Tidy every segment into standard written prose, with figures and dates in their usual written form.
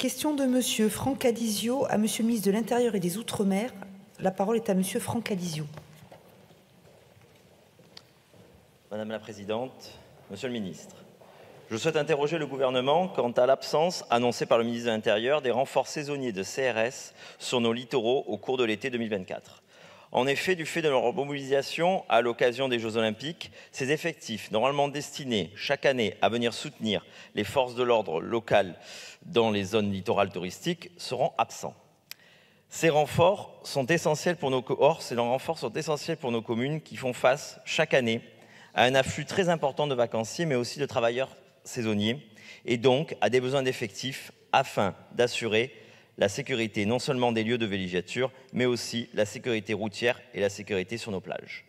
Question de Monsieur Franck Alizio à Monsieur le ministre de l'Intérieur et des Outre-mer. La parole est à Monsieur Franck Alizio. Madame la Présidente, Monsieur le Ministre, je souhaite interroger le gouvernement quant à l'absence annoncée par le ministre de l'Intérieur des renforts saisonniers de CRS sur nos littoraux au cours de l'été 2024. En effet, du fait de leur mobilisation à l'occasion des Jeux Olympiques, ces effectifs, normalement destinés chaque année à venir soutenir les forces de l'ordre locales dans les zones littorales touristiques, seront absents. Ces renforts sont essentiels pour nos communes qui font face chaque année à un afflux très important de vacanciers, mais aussi de travailleurs saisonniers, et donc à des besoins d'effectifs afin d'assurer la sécurité non seulement des lieux de villégiature, mais aussi la sécurité routière et la sécurité sur nos plages.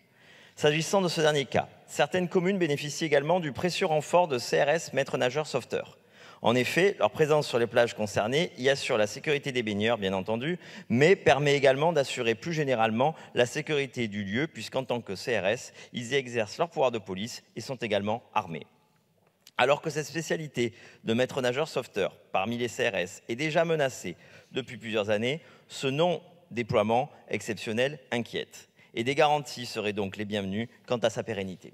S'agissant de ce dernier cas, certaines communes bénéficient également du précieux renfort de CRS maîtres nageurs sauveteurs. En effet, leur présence sur les plages concernées y assure la sécurité des baigneurs, bien entendu, mais permet également d'assurer plus généralement la sécurité du lieu, puisqu'en tant que CRS, ils y exercent leur pouvoir de police et sont également armés. Alors que cette spécialité de maître nageur sauveteur parmi les CRS est déjà menacée depuis plusieurs années, ce non-déploiement exceptionnel inquiète. Et des garanties seraient donc les bienvenues quant à sa pérennité.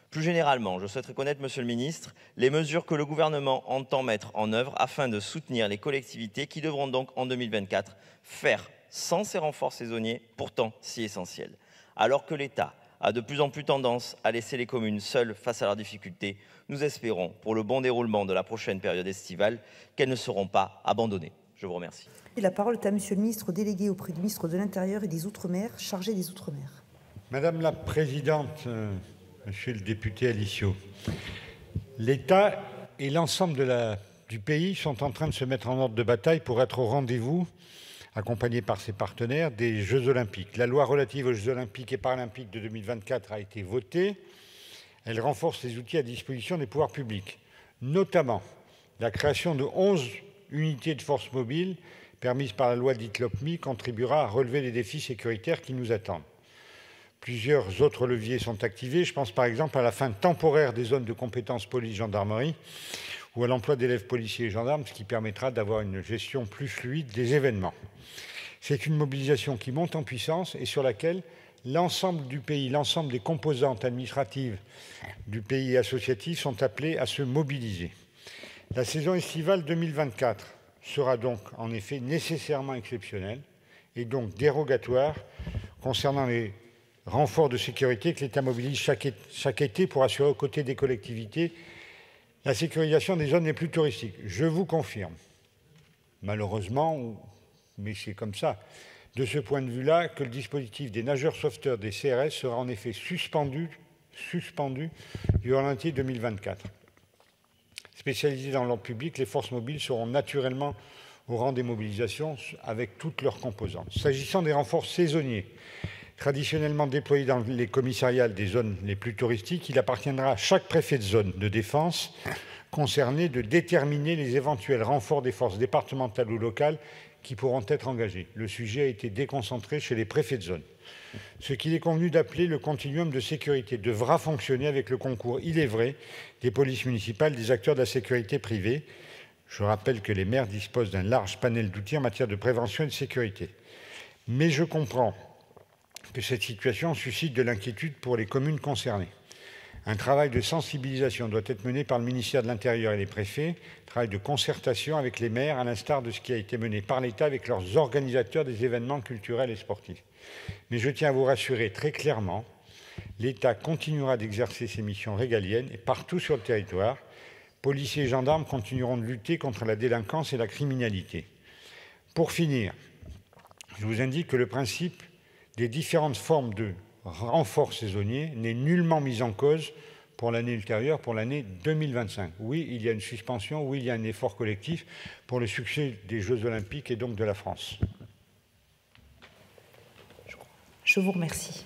Plus généralement, je souhaiterais connaître, Monsieur le Ministre, les mesures que le gouvernement entend mettre en œuvre afin de soutenir les collectivités qui devront donc en 2024 faire sans ces renforts saisonniers pourtant si essentiels. Alors que l'État a de plus en plus tendance à laisser les communes seules face à leurs difficultés, nous espérons, pour le bon déroulement de la prochaine période estivale, qu'elles ne seront pas abandonnées. Je vous remercie. Et la parole est à Monsieur le ministre délégué auprès du ministre de l'Intérieur et des Outre-mer, chargé des Outre-mer. Madame la Présidente, Monsieur le député Alizio, l'État et l'ensemble du pays sont en train de se mettre en ordre de bataille pour être au rendez-vous, accompagné par ses partenaires, des Jeux Olympiques. La loi relative aux Jeux Olympiques et Paralympiques de 2024 a été votée. Elle renforce les outils à disposition des pouvoirs publics, notamment la création de 11 unités de force mobile permises par la loi dite LOPMI contribuera à relever les défis sécuritaires qui nous attendent. Plusieurs autres leviers sont activés. Je pense par exemple à la fin temporaire des zones de compétences police-gendarmerie ou à l'emploi d'élèves policiers et gendarmes, ce qui permettra d'avoir une gestion plus fluide des événements. C'est une mobilisation qui monte en puissance et sur laquelle l'ensemble du pays, l'ensemble des composantes administratives du pays et associatives sont appelées à se mobiliser. La saison estivale 2024 sera donc en effet nécessairement exceptionnelle et donc dérogatoire concernant les renforts de sécurité que l'État mobilise chaque été pour assurer aux côtés des collectivités la sécurisation des zones les plus touristiques. Je vous confirme, malheureusement, mais c'est comme ça, de ce point de vue-là, que le dispositif des nageurs sauveteurs des CRS sera en effet suspendu durant l'été 2024. Spécialisées dans l'ordre public, les forces mobiles seront naturellement au rang des mobilisations avec toutes leurs composantes. S'agissant des renforts saisonniers, traditionnellement déployés dans les commissariats des zones les plus touristiques, il appartiendra à chaque préfet de zone de défense concerné de déterminer les éventuels renforts des forces départementales ou locales qui pourront être engagés. Le sujet a été déconcentré chez les préfets de zone. Ce qu'il est convenu d'appeler le continuum de sécurité devra fonctionner avec le concours, il est vrai, des polices municipales, des acteurs de la sécurité privée. Je rappelle que les maires disposent d'un large panel d'outils en matière de prévention et de sécurité. Mais je comprends que cette situation suscite de l'inquiétude pour les communes concernées. Un travail de sensibilisation doit être mené par le ministère de l'Intérieur et les préfets, travail de concertation avec les maires, à l'instar de ce qui a été mené par l'État avec leurs organisateurs des événements culturels et sportifs. Mais je tiens à vous rassurer très clairement, l'État continuera d'exercer ses missions régaliennes et partout sur le territoire, policiers et gendarmes continueront de lutter contre la délinquance et la criminalité. Pour finir, je vous indique que le principe des différentes formes de renfort saisonnier n'est nullement mis en cause pour l'année ultérieure, pour l'année 2025. Oui, il y a une suspension, oui, il y a un effort collectif pour le succès des Jeux Olympiques et donc de la France. Je vous remercie.